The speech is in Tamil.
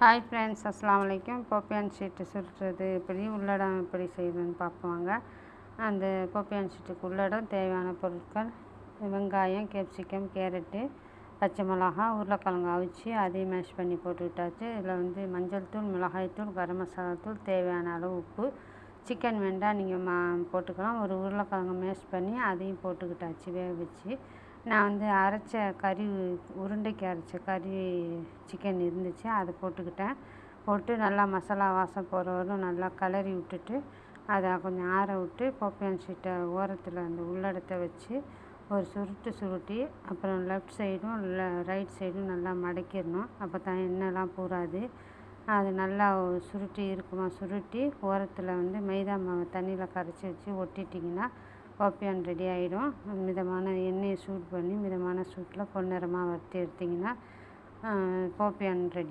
ஹாய் ஃப்ரெண்ட்ஸ், அஸ்ஸலாமு அலைக்கும். போப்பியான் ஷீட்டு சுருட்டுறது எப்படி, உள்ளடம் எப்படி செய்யுதுன்னு பார்ப்போங்க. அந்த போப்பியான் ஷீட்டுக்கு உள்ளடம் தேவையான பொருட்கள்: வெங்காயம், கேப்சிகம், கேரட்டு, பச்சை மிளகா, உருளைக்கிழங்கு அவிச்சு அதையும் மேஷ் பண்ணி போட்டுக்கிட்டாச்சு. இதில் மஞ்சள் தூள், மிளகாய்த்தூள், கரம் மசாலா தூள், தேவையான அளவு உப்பு. சிக்கன் வேண்டாம் நீங்கள் போட்டுக்கலாம். ஒரு உருளைக்கிழங்கு மேஷ் பண்ணி அதையும் போட்டுக்கிட்டாச்சு வேக வச்சு. நான் அரைச்ச கறி, உருண்டைக்கு அரைச்ச கறி சிக்கன் இருந்துச்சு, அதை போட்டுக்கிட்டேன். போட்டு நல்லா மசாலா வாசம் போகிற வரையும் நல்லா கிளறி விட்டுட்டு அதை கொஞ்சம் ஆற விட்டு போப்பியான் ஷீட்டை ஓரத்தில் அந்த உள்ளடத்தை வச்சு ஒரு சுருட்டி அப்புறம் லெஃப்ட் சைடும் ரைட் சைடும் நல்லா மடக்கிடணும். அப்போ தான் எண்ணெய்லாம் பூராது. அது நல்லா சுருட்டி ஓரத்தில் மைதா மாவை தண்ணியில் கரைச்சி வச்சு ஒட்டிட்டிங்கன்னா போப்பியான் ரெடி ஆகிடும். மிதமான எண்ணெயை சூடு பண்ணி மிதமான சூட்டில் பொன்னிறமாக வறுத்து எடுத்திங்கன்னா போப்பியான் ரெடி.